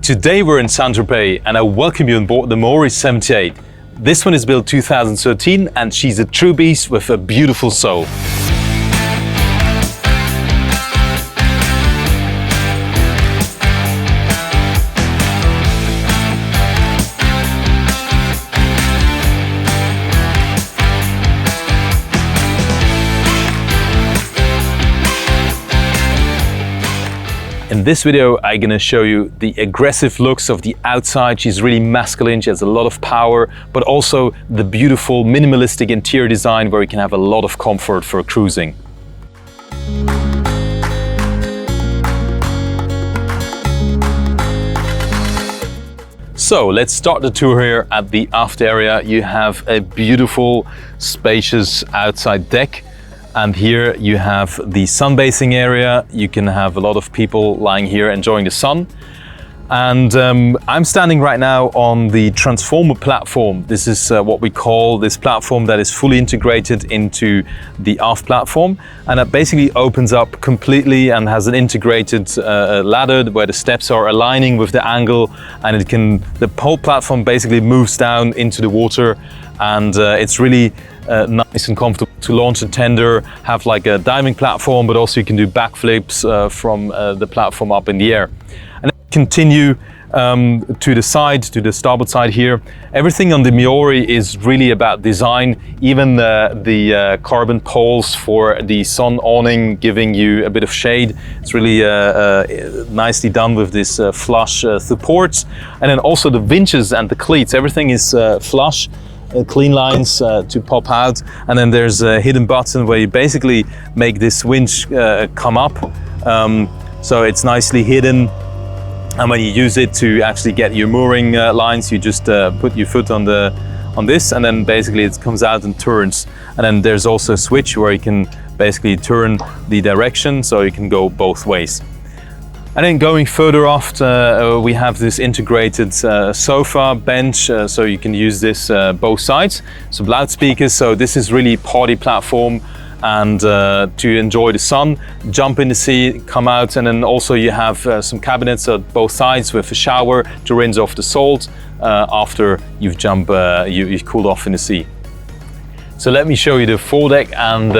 Today we're in Saint-Tropez and I welcome you on board the Maori 78. This one is built 2013 and she's a true beast with a beautiful soul. In this video, I'm gonna show you the aggressive looks of the outside. She's really masculine, she has a lot of power, but also the beautiful minimalistic interior design where you can have a lot of comfort for cruising. So let's start the tour here at the aft area. You have a beautiful, spacious outside deck. And here you have the sunbathing area. You can have a lot of people lying here enjoying the sun. And I'm standing right now on the transformer platform. This is what we call this platform that is fully integrated into the aft platform. And it basically opens up completely and has an integrated ladder where the steps are aligning with the angle, and the whole platform basically moves down into the water. And it's really nice and comfortable to launch a tender, have like a diving platform, but also you can do backflips from the platform up in the air. And then continue to the side, to the starboard side here. Everything on the Maori is really about design. Even the carbon poles for the sun awning, giving you a bit of shade. It's really nicely done with this flush supports. And then also the winches and the cleats, everything is flush. Clean lines to pop out, and then there's a hidden button where you basically make this winch come up, so it's nicely hidden, and when you use it to actually get your mooring lines, you just put your foot on this, and then basically it comes out and turns. And then there's also a switch where you can basically turn the direction, so you can go both ways. And then going further aft, we have this integrated sofa bench, so you can use this both sides. Some loudspeakers, so this is really party platform, and to enjoy the sun, jump in the sea, come out, and then also you have some cabinets at both sides with a shower to rinse off the salt after you've you've cooled off in the sea. So let me show you the foredeck, and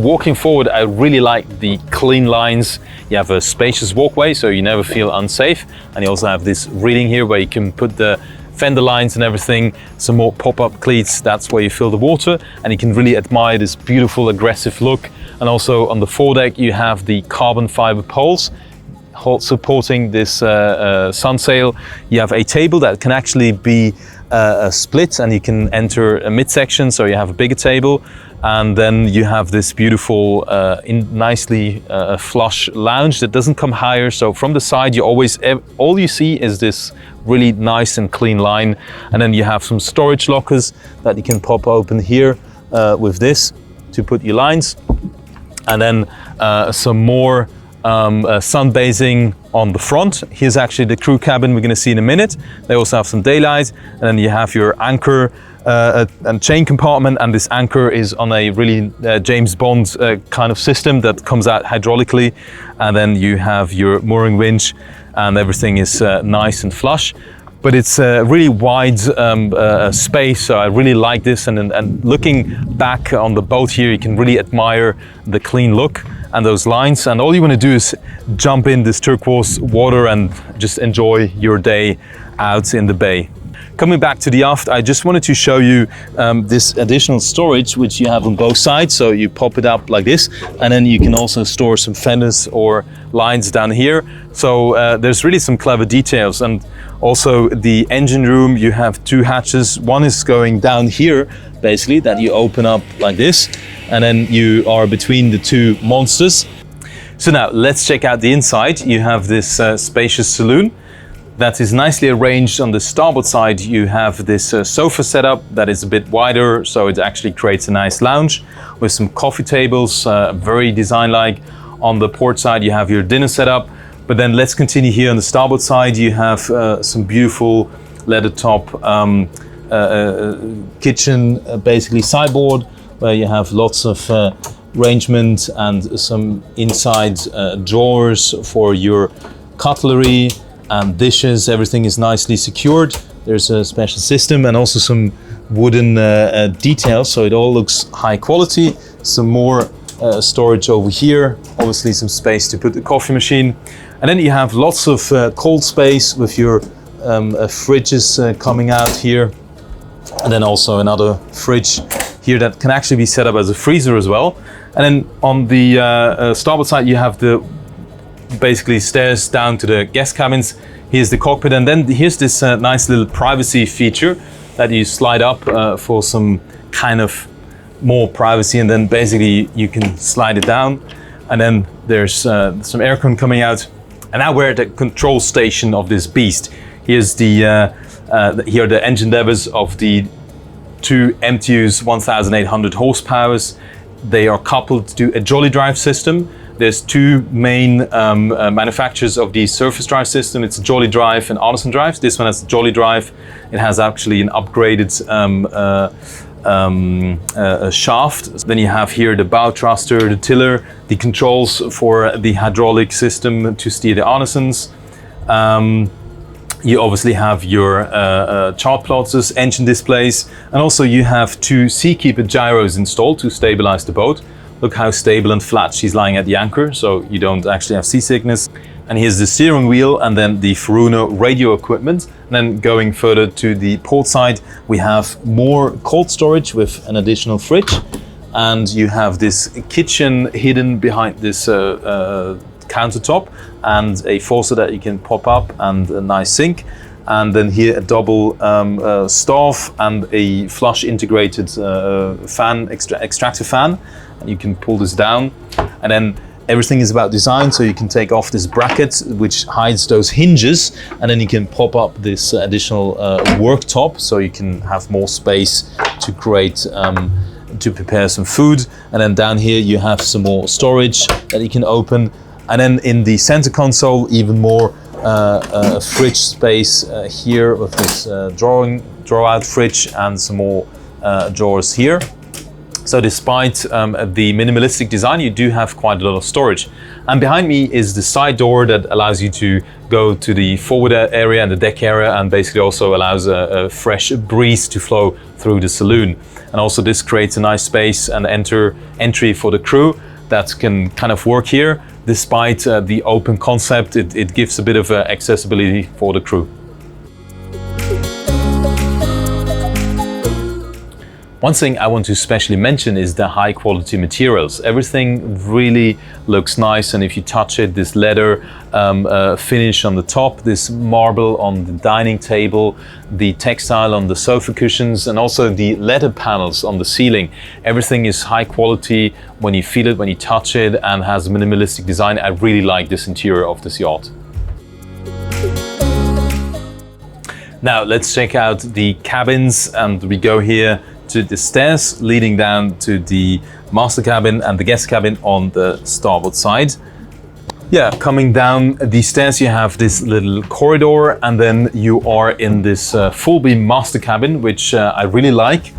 walking forward, I really like the clean lines. You have a spacious walkway, so you never feel unsafe. And you also have this reading here where you can put the fender lines and everything, some more pop-up cleats, that's where you fill the water. And you can really admire this beautiful, aggressive look. And also on the foredeck, you have the carbon fiber poles supporting this sun sail. You have a table that can actually be split, and you can enter a midsection, so you have a bigger table. And then you have this beautiful, nicely flush lounge that doesn't come higher. So from the side, all you see is this really nice and clean line. And then you have some storage lockers that you can pop open here with this to put your lines. And then some more sunbathing on the front. Here's actually the crew cabin we're going to see in a minute. They also have some daylight, and then you have your anchor and chain compartment, and this anchor is on a really James Bond kind of system that comes out hydraulically. And then you have your mooring winch, and everything is nice and flush. But it's a really wide space, so I really like this. And looking back on the boat here, you can really admire the clean look and those lines. And all you want to do is jump in this turquoise water and just enjoy your day out in the bay. Coming back to the aft, I just wanted to show you this additional storage which you have on both sides. So you pop it up like this, and then you can also store some fenders or lines down here. So there's really some clever details. And also the engine room, you have two hatches. One is going down here, basically, that you open up like this, and then you are between the two monsters. So now let's check out the inside. You have this spacious saloon that is nicely arranged. On the starboard side, you have this sofa setup that is a bit wider, so it actually creates a nice lounge with some coffee tables, very design-like. On the port side, you have your dinner setup. But then let's continue here on the starboard side. You have some beautiful leather top kitchen, basically sideboard, where you have lots of arrangement and some inside drawers for your cutlery. and dishes. Everything is nicely secured. There's a special system and also some wooden details, so it all looks high quality. Some more storage over here, obviously some space to put the coffee machine. And then you have lots of cold space with your fridges coming out here. And then also another fridge here that can actually be set up as a freezer as well. And then on the starboard side, you have the basically stairs down to the guest cabins. Here's the cockpit, and then here's this nice little privacy feature that you slide up for some kind of more privacy, and then basically you can slide it down, and then there's some aircon coming out. And now we're at the control station of this beast. Here's the here are the engine levers of the two MTUs 1800 horsepowers. They are coupled to a Jolly Drive system. There's two main manufacturers of the surface drive system. It's Jolly Drive and Arneson Drive. This one has the Jolly Drive. It has actually an upgraded shaft. Then you have here the bow thruster, the tiller, the controls for the hydraulic system to steer the Arnesons. You obviously have your chart plotters, engine displays, and also you have two Seakeeper gyros installed to stabilize the boat. Look how stable and flat she's lying at the anchor, so you don't actually have seasickness. And here's the steering wheel, and then the Furuno radio equipment. And then going further to the port side, we have more cold storage with an additional fridge. And you have this kitchen hidden behind this countertop, and a faucet that you can pop up, and a nice sink. And then here a double stove and a flush integrated fan, extractor fan. And you can pull this down, and then everything is about design, so you can take off this bracket which hides those hinges, and then you can pop up this additional worktop, so you can have more space to create to prepare some food. And then down here you have some more storage that you can open, and then in the center console even more fridge space here with this draw out fridge and some more drawers here. So despite the minimalistic design, you do have quite a lot of storage. And behind me is the side door that allows you to go to the forward area and the deck area, and basically also allows a fresh breeze to flow through the saloon. And also this creates a nice space and entry for the crew that can kind of work here. Despite the open concept, it gives a bit of accessibility for the crew. One thing I want to especially mention is the high quality materials. Everything really looks nice, and if you touch it, this leather finish on the top, this marble on the dining table, the textile on the sofa cushions, and also the leather panels on the ceiling. Everything is high quality when you feel it, when you touch it, and has a minimalistic design. I really like this interior of this yacht. Now let's check out the cabins, and we go here to the stairs leading down to the master cabin and the guest cabin on the starboard side. Yeah, coming down the stairs you have this little corridor, and then you are in this full beam master cabin, which I really like,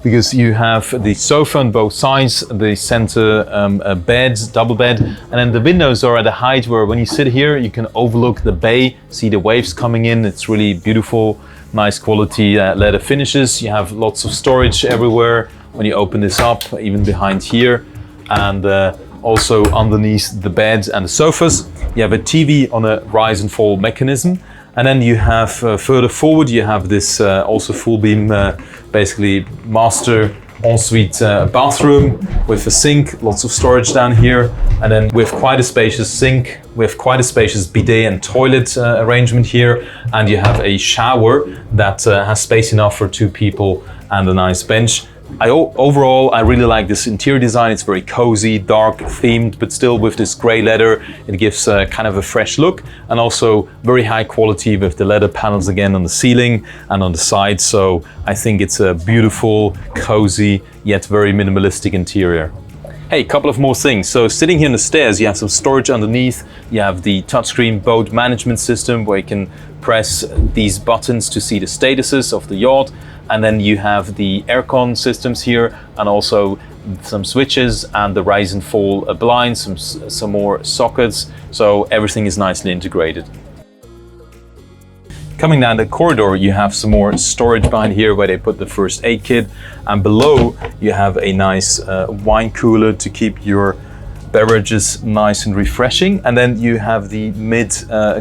because you have the sofa on both sides, the center bed, double bed, and then the windows are at a height where when you sit here you can overlook the bay, see the waves coming in. It's really beautiful. Nice quality leather finishes. You have lots of storage everywhere when you open this up, even behind here, and also underneath the bed and the sofas. You have a TV on a rise and fall mechanism, and then you have further forward you have this also full beam basically master ensuite bathroom with a sink, lots of storage down here, and then with quite a spacious sink, with quite a spacious bidet and toilet arrangement here, and you have a shower that has space enough for two people and a nice bench. Overall, I really like this interior design. It's very cozy, dark themed, but still with this gray leather. It gives kind of a fresh look, and also very high quality with the leather panels again on the ceiling and on the sides. So I think it's a beautiful, cozy, yet very minimalistic interior. Hey, a couple of more things. So sitting here on the stairs, you have some storage underneath. You have the touchscreen boat management system where you can press these buttons to see the statuses of the yacht. And then you have the aircon systems here, and also some switches and the rise and fall blinds, some more sockets. So everything is nicely integrated. Coming down the corridor, you have some more storage behind here where they put the first aid kit. And below, you have a nice wine cooler to keep your beverages nice and refreshing. And then you have the mid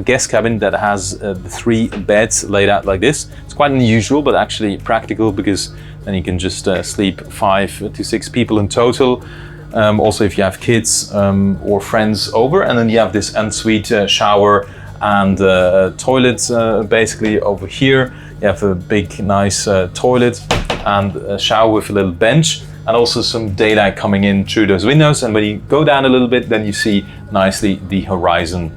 guest cabin that has the 3 beds laid out like this. It's quite unusual, but actually practical, because then you can just sleep 5 to 6 people in total. Also, if you have kids or friends over. And then you have this ensuite shower and toilet basically over here. You have a big nice toilet and a shower with a little bench, and also some daylight coming in through those windows. And when you go down a little bit, then you see nicely the horizon.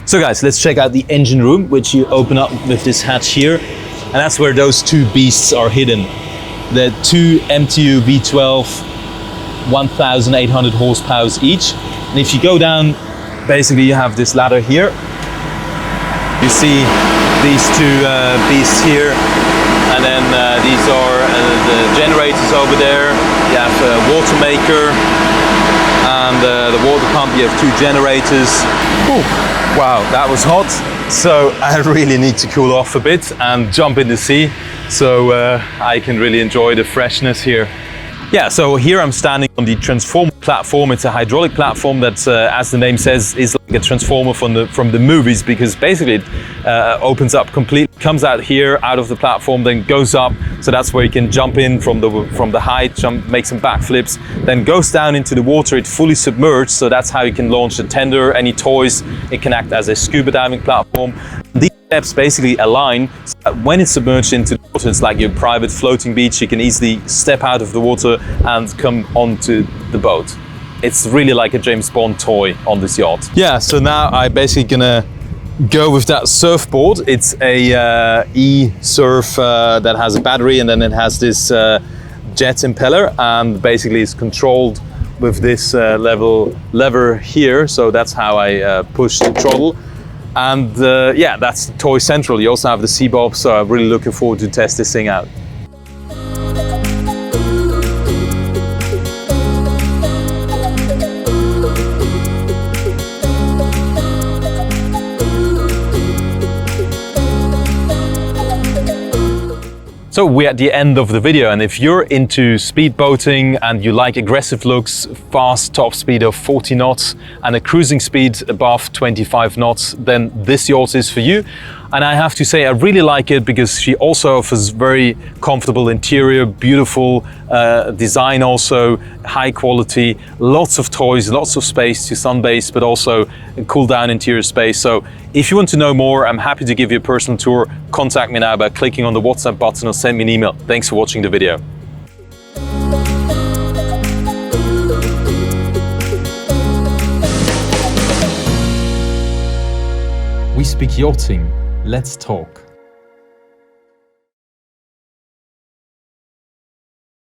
So guys, let's check out the engine room, which you open up with this hatch here. And that's where those 2 beasts are hidden. The 2 MTU V12, 1,800 horsepower each. And if you go down, basically you have this ladder here. You see these 2 beasts here. And then these are the generators over there. You have a water maker and the water pump. You have 2 generators. Ooh. Wow, that was hot. So I really need to cool off a bit and jump in the sea, so I can really enjoy the freshness here. Yeah, so here I'm standing on the transformer platform. It's a hydraulic platform that, as the name says, is like a transformer from the movies, because basically it opens up completely, comes out here, out of the platform, then goes up. So that's where you can jump in from the height, make some backflips, then goes down into the water. It's fully submerged, so that's how you can launch a tender, any toys. It can act as a scuba diving platform. These steps basically align so that when it's submerged into the water, it's like your private floating beach. You can easily step out of the water and come onto the boat. It's really like a James Bond toy on this yacht. Yeah, so now I'm basically gonna go with that surfboard. It's a e-surf that has a battery, and then it has this jet impeller, and basically it's controlled with this lever here. So that's how I push the throttle. And yeah, that's the Toy Central. You also have the Seabob, so I'm really looking forward to test this thing out. So we're at the end of the video, and if you're into speedboating and you like aggressive looks, fast top speed of 40 knots and a cruising speed above 25 knots, then this yacht is for you. And I have to say, I really like it because she also offers very comfortable interior, beautiful design, also high quality, lots of toys, lots of space to sunbase, but also a cool down interior space. So if you want to know more, I'm happy to give you a personal tour. Contact me now by clicking on the WhatsApp button or send me an email. Thanks for watching the video. We speak yachting. Let's talk.